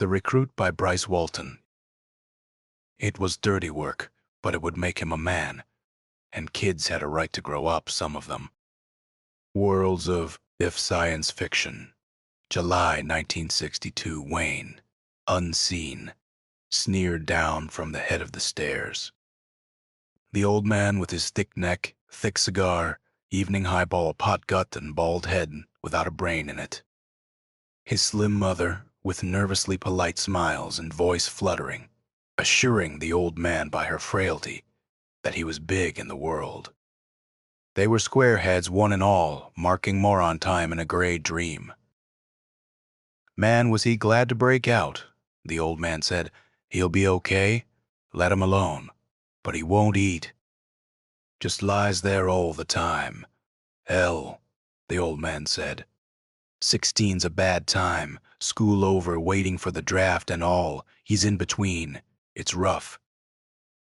The Recruit by Bryce Walton. It was dirty work, but it would make him a man, and kids had a right to grow up, some of them. Worlds of If Science Fiction. July 1962, Wayne. Unseen. Sneered down from the head of the stairs. The old man with his thick neck, thick cigar, evening highball, pot gut, and bald head without a brain in it. His slim mother, with nervously polite smiles and voice fluttering, assuring the old man by her frailty that he was big in the world. They were squareheads, one and all, marking moron time in a gray dream. Man, was he glad to break out. The old man said, "He'll be okay. Let him alone. But he won't eat. Just lies there all the time. Hell," the old man said. 16's a bad time. School over, waiting for the draft and all. He's in between. It's rough.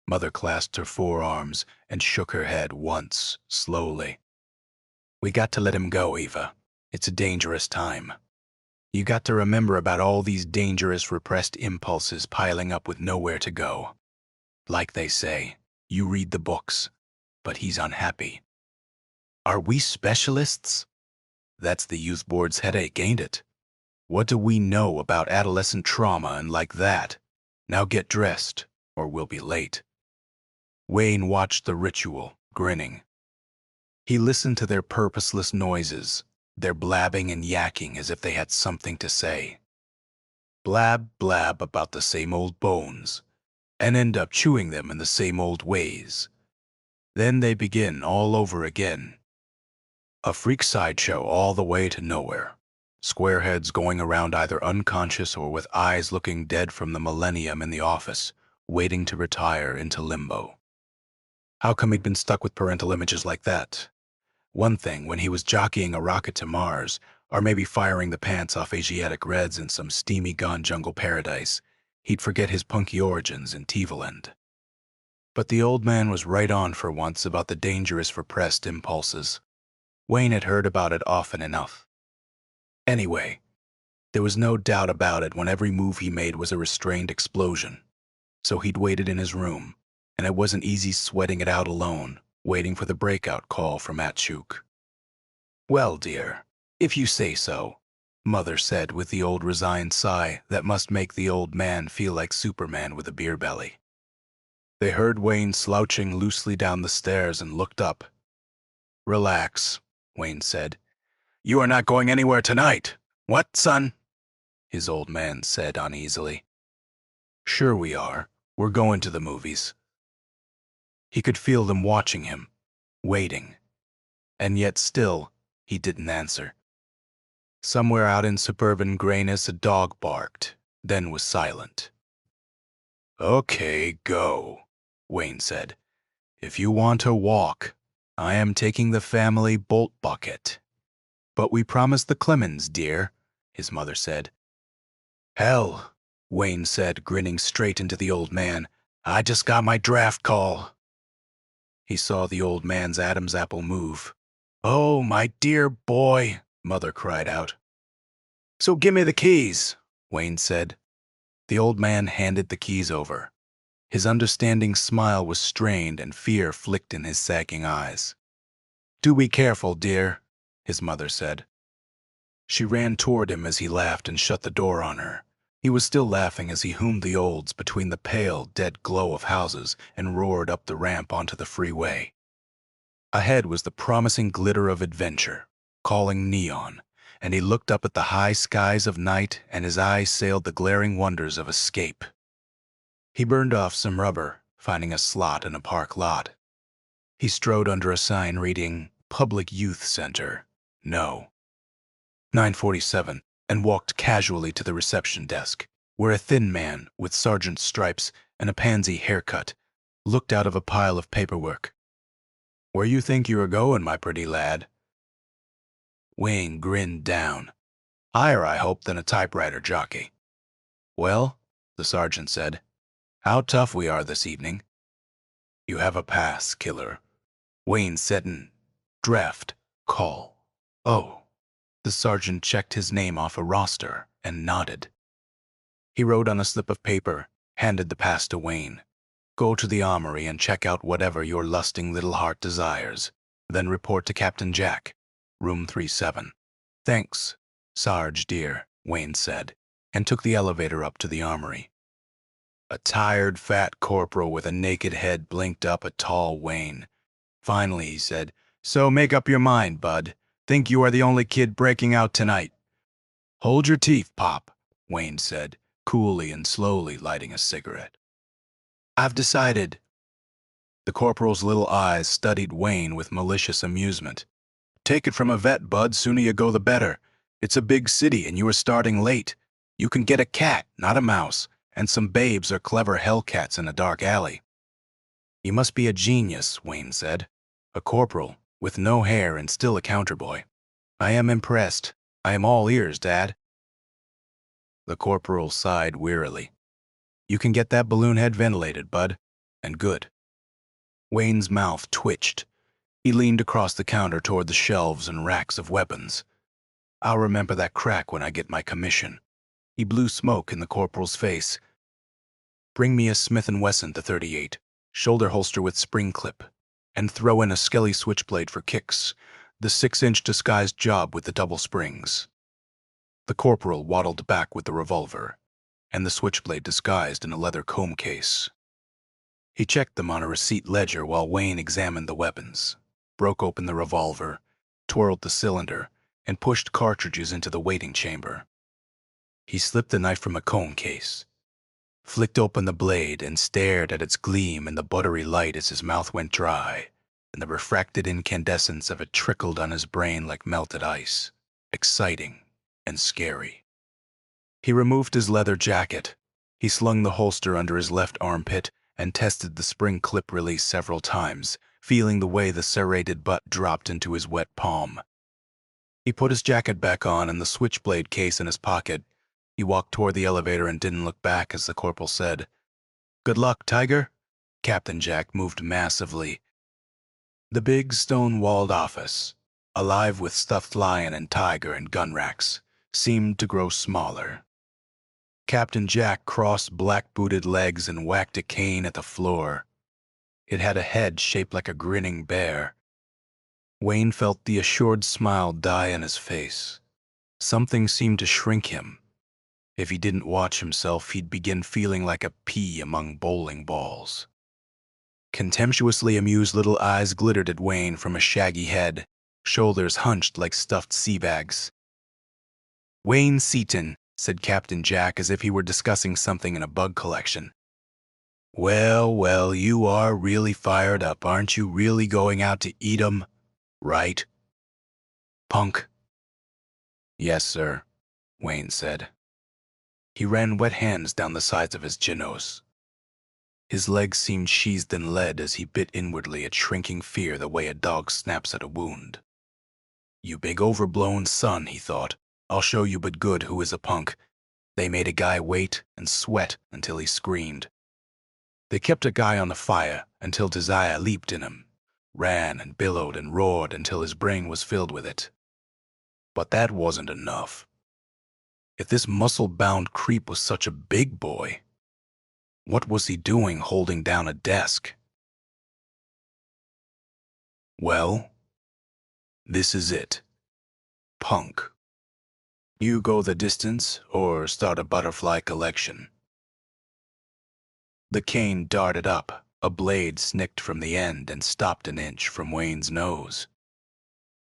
Mother clasped her forearms and shook her head once, slowly. "We got to let him go, Eva. It's a dangerous time. You got to remember about all these dangerous repressed impulses piling up with nowhere to go. Like they say, you read the books, but he's unhappy." Are we specialists? That's the youth board's headache, ain't it? What do we know about adolescent trauma and like that? Now get dressed, or we'll be late. Wayne watched the ritual, grinning. He listened to their purposeless noises, their blabbing and yakking as if they had something to say. Blab, blab about the same old bones, and end up chewing them in the same old ways. Then they begin all over again. A freak sideshow all the way to nowhere. Squareheads going around either unconscious or with eyes looking dead from the millennium in the office, waiting to retire into limbo. How come he'd been stuck with parental images like that? One thing when he was jockeying a rocket to Mars, or maybe firing the pants off Asiatic Reds in some steamy gone jungle paradise, he'd forget his punky origins in Tevaland. But the old man was right on for once about the dangerous repressed impulses. Wayne had heard about it often enough. Anyway, there was no doubt about it when every move he made was a restrained explosion. So he'd waited in his room, and it wasn't easy sweating it out alone, waiting for the breakout call from Atchuk. "Well, dear, if you say so," Mother said with the old resigned sigh that must make the old man feel like Superman with a beer belly. They heard Wayne slouching loosely down the stairs and looked up. "Relax," Wayne said. "You are not going anywhere tonight. What, son?" his old man said uneasily. "Sure we are. We're going to the movies." He could feel them watching him, waiting. And yet still, he didn't answer. Somewhere out in suburban grayness a dog barked, then was silent. "Okay, go," Wayne said. "If you want to walk, I am taking the family bolt bucket." "But we promised the Clemens, dear," his mother said. "Hell," Wayne said, grinning straight into the old man. "I just got my draft call." He saw the old man's Adam's apple move. "Oh, my dear boy," Mother cried out. "So give me the keys," Wayne said. The old man handed the keys over. His understanding smile was strained and fear flicked in his sagging eyes. "Do be careful, dear," his mother said. She ran toward him as he laughed and shut the door on her. He was still laughing as he hooned the olds between the pale, dead glow of houses and roared up the ramp onto the freeway. Ahead was the promising glitter of adventure, calling neon, and he looked up at the high skies of night and his eyes sailed the glaring wonders of escape. He burned off some rubber, finding a slot in a park lot. He strode under a sign reading, "Public Youth Center. No." 947, and walked casually to the reception desk, where a thin man with sergeant's stripes and a pansy haircut looked out of a pile of paperwork. "Where you think you are going, my pretty lad?" Wayne grinned down. "Higher, I hope, than a typewriter jockey." "Well," the sergeant said, "how tough we are this evening." "You have a pass, killer." Wayne said in draft call. "Oh." The sergeant checked his name off a roster and nodded. He wrote on a slip of paper, handed the pass to Wayne. Go to the armory and check out whatever your lusting little heart desires. Then report to Captain Jack, room 37. Thanks, Sarge dear, Wayne said, and took the elevator up to the armory. A tired, fat corporal with a naked head blinked up at tall Wayne. Finally, he said, "So make up your mind, bud. Think you are the only kid breaking out tonight." "Hold your teeth, Pop," Wayne said, coolly and slowly lighting a cigarette. "I've decided." The corporal's little eyes studied Wayne with malicious amusement. "Take it from a vet, bud. Sooner you go, the better. It's a big city, and you are starting late. You can get a cat, not a mouse, and some babes or clever hellcats in a dark alley." "You must be a genius," Wayne said. "A corporal, with no hair and still a counterboy. I am impressed. I am all ears, Dad." The corporal sighed wearily. "You can get that balloon head ventilated, bud. And good." Wayne's mouth twitched. He leaned across the counter toward the shelves and racks of weapons. "I'll remember that crack when I get my commission." He blew smoke in the corporal's face. "Bring me a Smith & Wesson to 38, shoulder holster with spring clip, and throw in a Skelly switchblade for kicks, the 6-inch disguised job with the double springs." The corporal waddled back with the revolver, and the switchblade disguised in a leather comb case. He checked them on a receipt ledger while Wayne examined the weapons, broke open the revolver, twirled the cylinder, and pushed cartridges into the waiting chamber. He slipped the knife from a comb case, flicked open the blade, and stared at its gleam in the buttery light as his mouth went dry, and the refracted incandescence of it trickled on his brain like melted ice, exciting and scary. He removed his leather jacket. He slung the holster under his left armpit and tested the spring clip release several times, feeling the way the serrated butt dropped into his wet palm. He put his jacket back on and the switchblade case in his pocket. He walked toward the elevator and didn't look back as the corporal said, "Good luck, Tiger." Captain Jack moved massively. The big stone-walled office, alive with stuffed lion and tiger and gun racks, seemed to grow smaller. Captain Jack crossed black-booted legs and whacked a cane at the floor. It had a head shaped like a grinning bear. Wayne felt the assured smile die on his face. Something seemed to shrink him. If he didn't watch himself, he'd begin feeling like a pea among bowling balls. Contemptuously amused little eyes glittered at Wayne from a shaggy head, shoulders hunched like stuffed sea bags. "Wayne Seaton," said Captain Jack as if he were discussing something in a bug collection. "Well, well, you are really fired up, aren't you? Really going out to eat 'em? Right? Punk?" "Yes, sir," Wayne said. He ran wet hands down the sides of his chinos. His legs seemed sheathed in lead as he bit inwardly at shrinking fear the way a dog snaps at a wound. "You big overblown son," he thought. "I'll show you but good who is a punk." They made a guy wait and sweat until he screamed. They kept a guy on the fire until desire leaped in him, ran and billowed and roared until his brain was filled with it. But that wasn't enough. If this muscle-bound creep was such a big boy, what was he doing holding down a desk? Well, this is it. Punk. You go the distance or start a butterfly collection. The cane darted up, a blade snicked from the end and stopped an inch from Wayne's nose.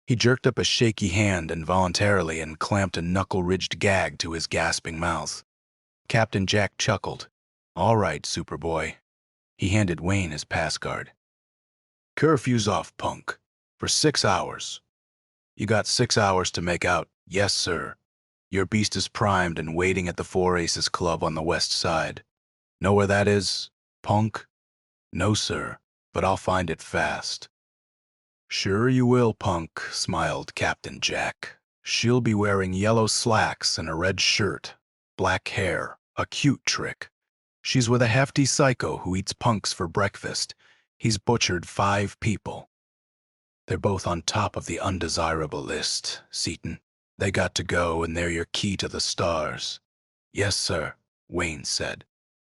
He jerked up a shaky hand involuntarily and clamped a knuckle-ridged gag to his gasping mouth. Captain Jack chuckled. "All right, Superboy." He handed Wayne his pass card. "Curfew's off, punk. For 6 hours. You got 6 hours to make out. Yes, sir. Your beast is primed and waiting at the Four Aces Club on the west side. Know where that is, punk?" "No, sir, but I'll find it fast." "Sure you will, punk," smiled Captain Jack. "She'll be wearing yellow slacks and a red shirt, black hair, a cute trick. She's with a hefty psycho who eats punks for breakfast. He's butchered 5 people. They're both on top of the undesirable list, Seaton. They got to go, and they're your key to the stars." "Yes, sir." Wayne said.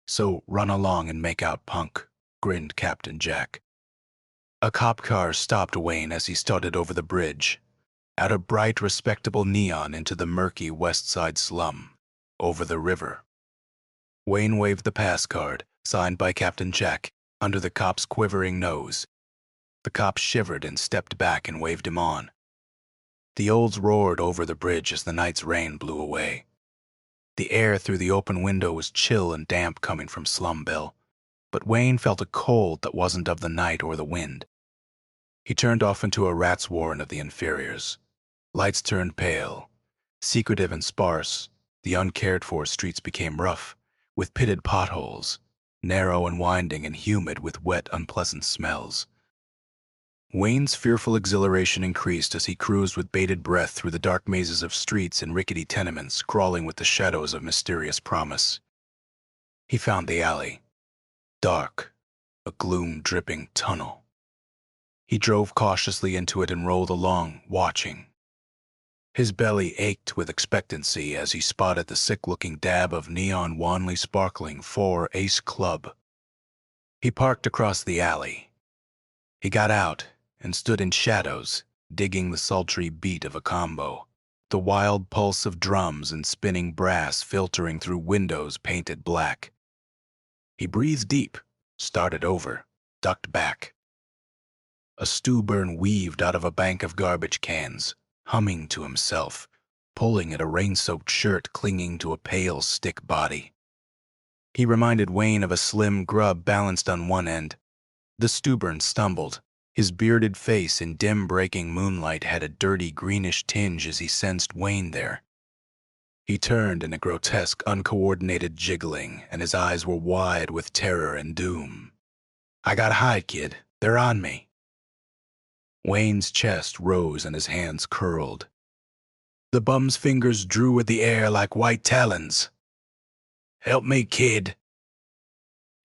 "So run along and make out, punk," grinned Captain Jack. A cop car stopped Wayne as he started over the bridge, out of bright, respectable neon into the murky West Side slum, over the river. Wayne waved the pass card, signed by Captain Jack, under the cop's quivering nose. The cop shivered and stepped back and waved him on. The olds roared over the bridge as the night's rain blew away. The air through the open window was chill and damp coming from Slumville, but Wayne felt a cold that wasn't of the night or the wind. He turned off into a rat's warren of the inferiors. Lights turned pale. Secretive and sparse, the uncared-for streets became rough, with pitted potholes, narrow and winding and humid with wet, unpleasant smells. Wayne's fearful exhilaration increased as he cruised with bated breath through the dark mazes of streets and rickety tenements crawling with the shadows of mysterious promise. He found the alley. Dark, a gloom-dripping tunnel. He drove cautiously into it and rolled along, watching. His belly ached with expectancy as he spotted the sick-looking dab of neon wanly sparkling 4 Ace Club. He parked across the alley. He got out and stood in shadows, digging the sultry beat of a combo, the wild pulse of drums and spinning brass filtering through windows painted black. He breathed deep, started over, ducked back. A stew burn weaved out of a bank of garbage cans, humming to himself, pulling at a rain-soaked shirt clinging to a pale stick body. He reminded Wayne of a slim grub balanced on one end. The stew burn stumbled. His bearded face in dim breaking moonlight had a dirty greenish tinge as he sensed Wayne there. He turned in a grotesque, uncoordinated jiggling, and his eyes were wide with terror and doom. "I gotta hide, kid. They're on me." Wayne's chest rose and his hands curled. The bum's fingers drew at the air like white talons. "Help me, kid."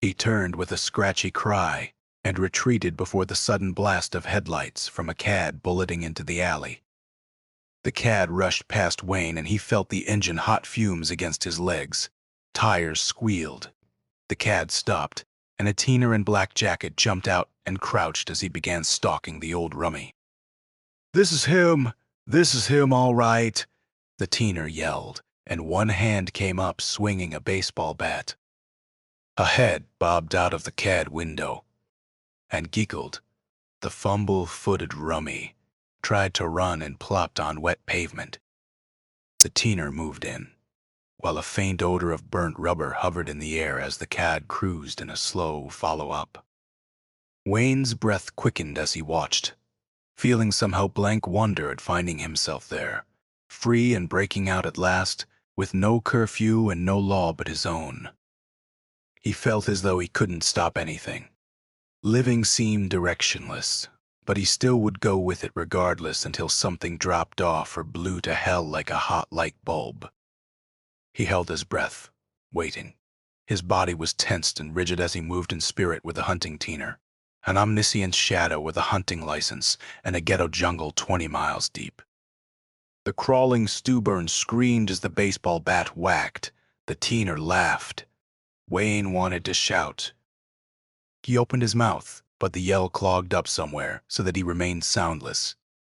He turned with a scratchy cry and retreated before the sudden blast of headlights from a cad bulleting into the alley. The cad rushed past Wayne and he felt the engine hot fumes against his legs. Tires squealed. The cad stopped, and a teener in black jacket jumped out and crouched as he began stalking the old rummy. This is him, all right," the teener yelled, and one hand came up swinging a baseball bat. A head bobbed out of the cad window and giggled. The fumble-footed rummy tried to run and plopped on wet pavement. The teener moved in, while a faint odor of burnt rubber hovered in the air as the cad cruised in a slow follow-up. Wayne's breath quickened as he watched, feeling somehow blank wonder at finding himself there, free and breaking out at last, with no curfew and no law but his own. He felt as though he couldn't stop anything. Living seemed directionless, but he still would go with it regardless until something dropped off or blew to hell like a hot light bulb. He held his breath, waiting. His body was tensed and rigid as he moved in spirit with the hunting teener, an omniscient shadow with a hunting license and a ghetto jungle 20 miles deep. The crawling Stewburn screamed as the baseball bat whacked. The teener laughed. Wayne wanted to shout. He opened his mouth, but the yell clogged up somewhere so that he remained soundless,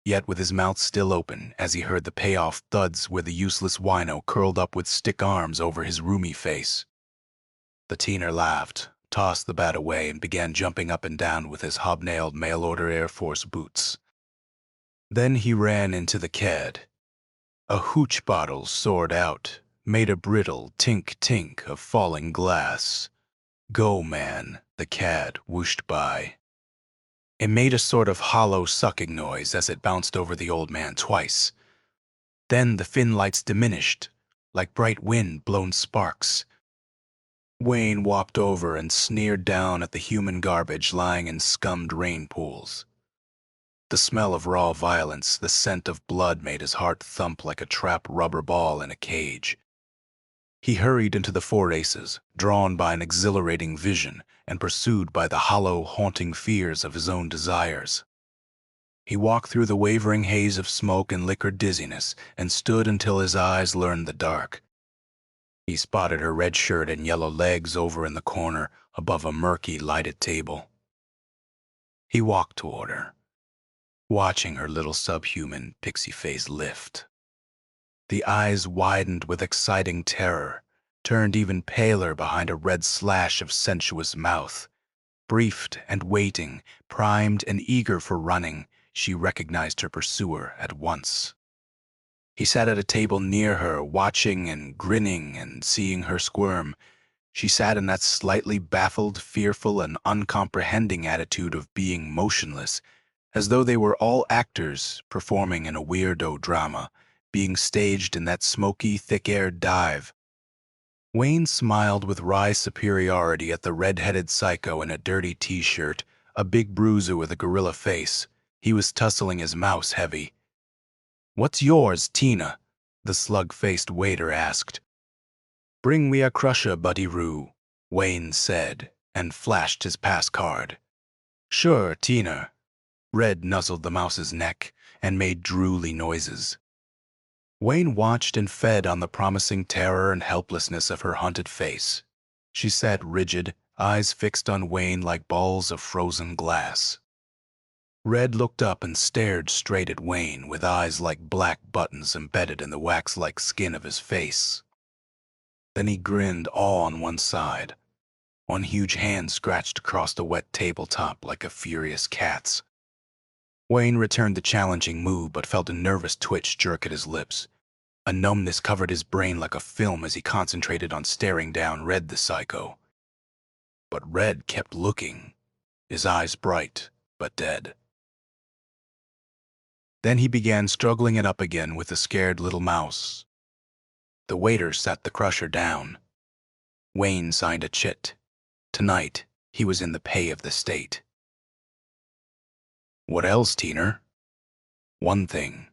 yet with his mouth still open as he heard the payoff thuds where the useless wino curled up with stick arms over his roomy face. The teener laughed, tossed the bat away, and began jumping up and down with his hobnailed mail-order Air Force boots. Then he ran into the cad. A hooch bottle soared out, made a brittle tink-tink of falling glass. "Go, man," the cad whooshed by. It made a sort of hollow sucking noise as it bounced over the old man twice. Then the fin lights diminished, like bright wind-blown sparks. Wayne walked over and sneered down at the human garbage lying in scummed rain pools. The smell of raw violence, the scent of blood made his heart thump like a trapped rubber ball in a cage. He hurried into the 4 Aces, drawn by an exhilarating vision and pursued by the hollow, haunting fears of his own desires. He walked through the wavering haze of smoke and liquor dizziness and stood until his eyes learned the dark. He spotted her red shirt and yellow legs over in the corner above a murky, lighted table. He walked toward her, watching her little subhuman pixie face lift. The eyes widened with exciting terror, turned even paler behind a red slash of sensuous mouth. Briefed and waiting, primed and eager for running, she recognized her pursuer at once. He sat at a table near her, watching and grinning and seeing her squirm. She sat in that slightly baffled, fearful, and uncomprehending attitude of being motionless, as though they were all actors performing in a weirdo drama, being staged in that smoky, thick-aired dive. Wayne smiled with wry superiority at the red-headed psycho in a dirty t-shirt, a big bruiser with a gorilla face. He was tussling his mouse heavy. "What's yours, Tina?" the slug-faced waiter asked. "Bring me a crusher, buddy-roo," Wayne said, and flashed his pass card. "Sure, Tina." Red nuzzled the mouse's neck and made drooly noises. Wayne watched and fed on the promising terror and helplessness of her hunted face. She sat rigid, eyes fixed on Wayne like balls of frozen glass. Red looked up and stared straight at Wayne with eyes like black buttons embedded in the wax-like skin of his face. Then he grinned all on one side. One huge hand scratched across the wet tabletop like a furious cat's. Wayne returned the challenging move but felt a nervous twitch jerk at his lips. A numbness covered his brain like a film as he concentrated on staring down Red the psycho. But Red kept looking, his eyes bright but dead. Then he began struggling it up again with the scared little mouse. The waiter set the crusher down. Wayne signed a chit. Tonight, he was in the pay of the state. "What else, Teener?" "One thing."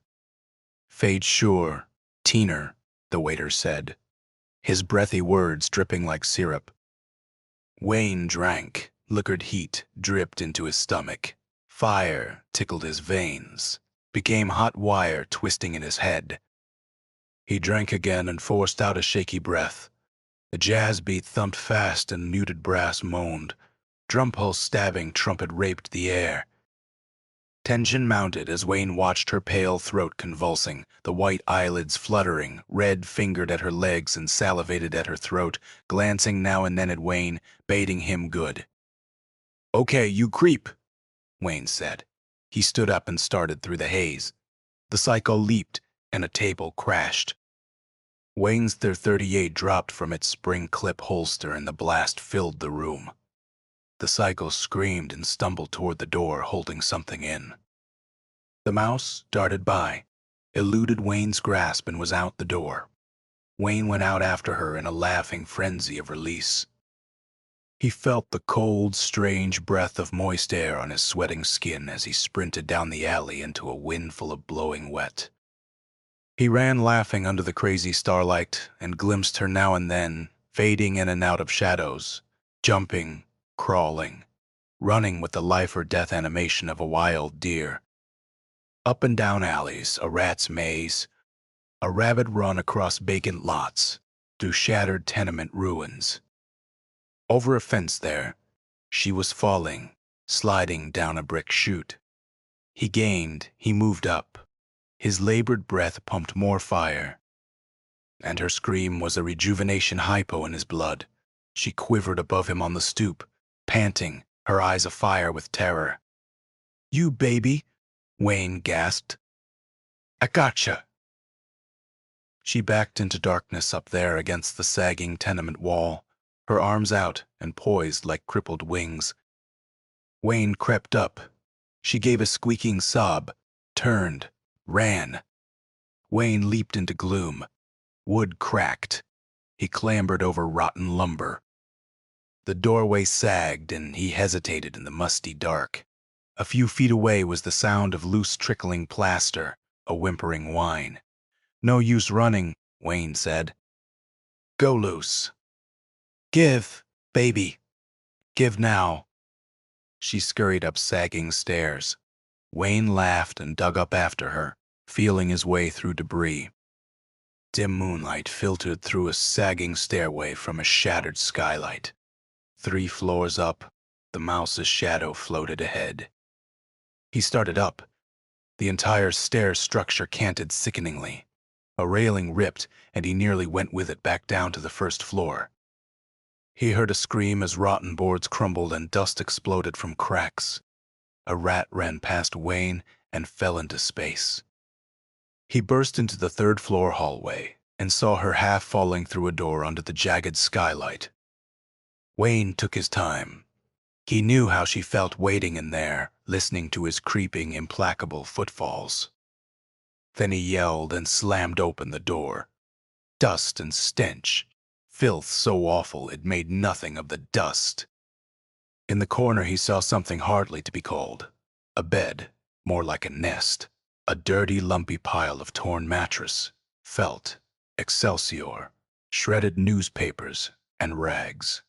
"Fade sure, Teener," the waiter said, his breathy words dripping like syrup. Wayne drank. Liquid heat dripped into his stomach. Fire tickled his veins, became hot wire twisting in his head. He drank again and forced out a shaky breath. The jazz beat thumped fast and muted brass moaned. Drum pulse stabbing trumpet raped the air. Tension mounted as Wayne watched her pale throat convulsing, the white eyelids fluttering. Red fingered at her legs and salivated at her throat, glancing now and then at Wayne, baiting him good. "Okay, you creep," Wayne said. He stood up and started through the haze. The psycho leaped, and a table crashed. Wayne's .38 dropped from its spring clip holster and the blast filled the room. The psycho screamed and stumbled toward the door, holding something in. The mouse darted by, eluded Wayne's grasp, and was out the door. Wayne went out after her in a laughing frenzy of release. He felt the cold, strange breath of moist air on his sweating skin as he sprinted down the alley into a wind full of blowing wet. He ran laughing under the crazy starlight and glimpsed her now and then, fading in and out of shadows, jumping, crawling, running with the life or death animation of a wild deer. Up and down alleys, a rat's maze, a rabid run across vacant lots, through shattered tenement ruins. Over a fence there, she was falling, sliding down a brick chute. He gained, he moved up. His labored breath pumped more fire. And her scream was a rejuvenation hypo in his blood. She quivered above him on the stoop, panting, her eyes afire with terror. "You baby," Wayne gasped. "I gotcha." She backed into darkness up there against the sagging tenement wall, her arms out and poised like crippled wings. Wayne crept up. She gave a squeaking sob, turned, ran. Wayne leaped into gloom. Wood cracked. He clambered over rotten lumber. The doorway sagged and he hesitated in the musty dark. A few feet away was the sound of loose trickling plaster, a whimpering whine. "No use running," Wayne said. "Go loose." "Give, baby. Give now." She scurried up sagging stairs. Wayne laughed and dug up after her, feeling his way through debris. Dim moonlight filtered through a sagging stairway from a shattered skylight. 3 floors up, the mouse's shadow floated ahead. He started up. The entire stair structure canted sickeningly. A railing ripped, and he nearly went with it back down to the first floor. He heard a scream as rotten boards crumbled and dust exploded from cracks. A rat ran past Wayne and fell into space. He burst into the 3rd floor hallway and saw her half falling through a door under the jagged skylight. Wayne took his time. He knew how she felt waiting in there, listening to his creeping, implacable footfalls. Then he yelled and slammed open the door. Dust and stench. Filth so awful it made nothing of the dust. In the corner he saw something hardly to be called. A bed, more like a nest. A dirty, lumpy pile of torn mattress, felt, excelsior, shredded newspapers, and rags.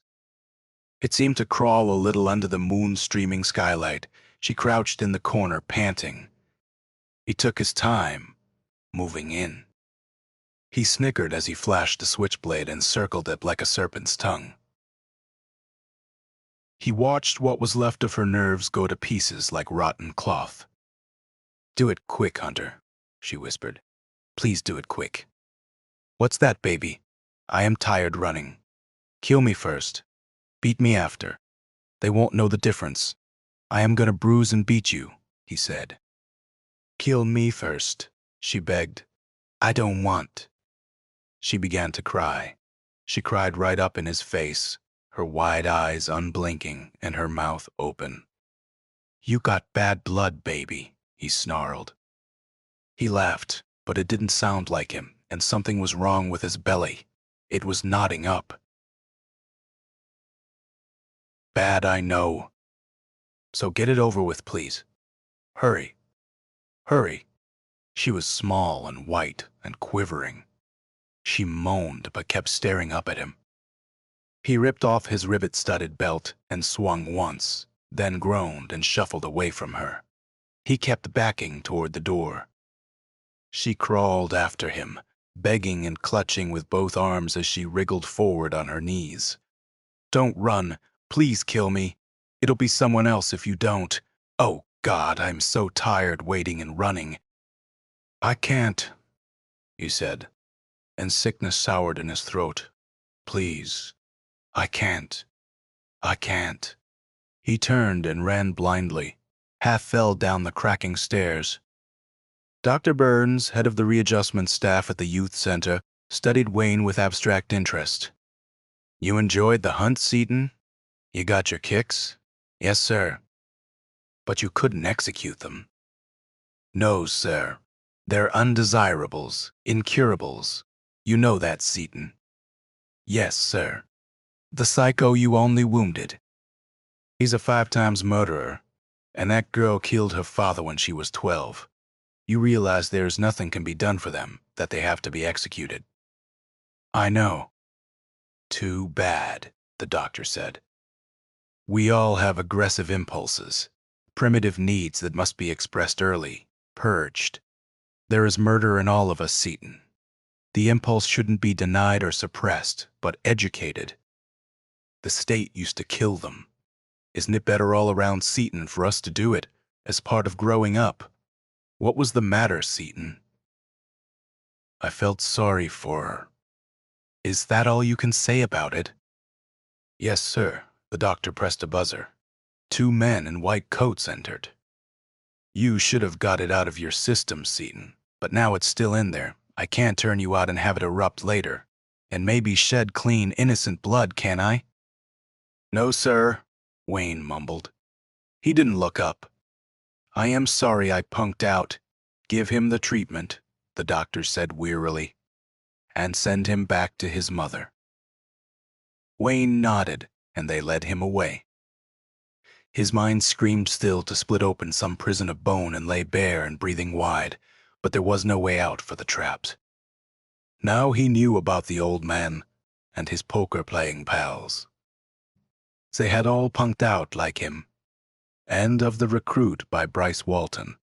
It seemed to crawl a little under the moon-streaming skylight. She crouched in the corner, panting. He took his time, moving in. He snickered as he flashed the switchblade and circled it like a serpent's tongue. He watched what was left of her nerves go to pieces like rotten cloth. "Do it quick, Hunter," she whispered. "Please do it quick." "What's that, baby? I am tired running. Kill me first. Beat me after. They won't know the difference. I am gonna bruise and beat you," he said. "Kill me first," she begged. "I don't want." She began to cry. She cried right up in his face, her wide eyes unblinking and her mouth open. "You got bad blood, baby," he snarled. He laughed, but it didn't sound like him, and something was wrong with his belly. It was knotting up. "Bad, I know. So get it over with, please. Hurry. Hurry." She was small and white and quivering. She moaned but kept staring up at him. He ripped off his rivet-studded belt and swung once, then groaned and shuffled away from her. He kept backing toward the door. She crawled after him, begging and clutching with both arms as she wriggled forward on her knees. "Don't run. Please kill me. It'll be someone else if you don't. Oh, God, I'm so tired waiting and running." "I can't," he said, and sickness soured in his throat. "Please. I can't. I can't." He turned and ran blindly, half fell down the cracking stairs. Dr. Burns, head of the readjustment staff at the youth center, studied Wayne with abstract interest. "You enjoyed the hunt, Seaton? You got your kicks?" "Yes, sir." "But you couldn't execute them." "No, sir. They're undesirables, incurables. You know that, Seaton." "Yes, sir." "The psycho you only wounded. He's a 5-time murderer, and that girl killed her father when she was 12. You realize there's nothing can be done for them, that they have to be executed." "I know." "Too bad," the doctor said. "We all have aggressive impulses, primitive needs that must be expressed early, purged. There is murder in all of us, Seaton. The impulse shouldn't be denied or suppressed, but educated. The state used to kill them. Isn't it better all around, Seaton, for us to do it, as part of growing up? What was the matter, Seaton?" "I felt sorry for her." "Is that all you can say about it?" "Yes, sir." The doctor pressed a buzzer. 2 men in white coats entered. "You should have got it out of your system, Seaton, but now it's still in there. I can't turn you out and have it erupt later, and maybe shed clean, innocent blood, can I?" "No, sir," Wayne mumbled. He didn't look up. "I am sorry I punked out. Give him the treatment," the doctor said wearily, "and send him back to his mother." Wayne nodded, and they led him away. His mind screamed still to split open some prison of bone and lay bare and breathing wide, but there was no way out for the trapped. Now he knew about the old man and his poker-playing pals. They had all punked out like him. End of The Recruit by Bryce Walton.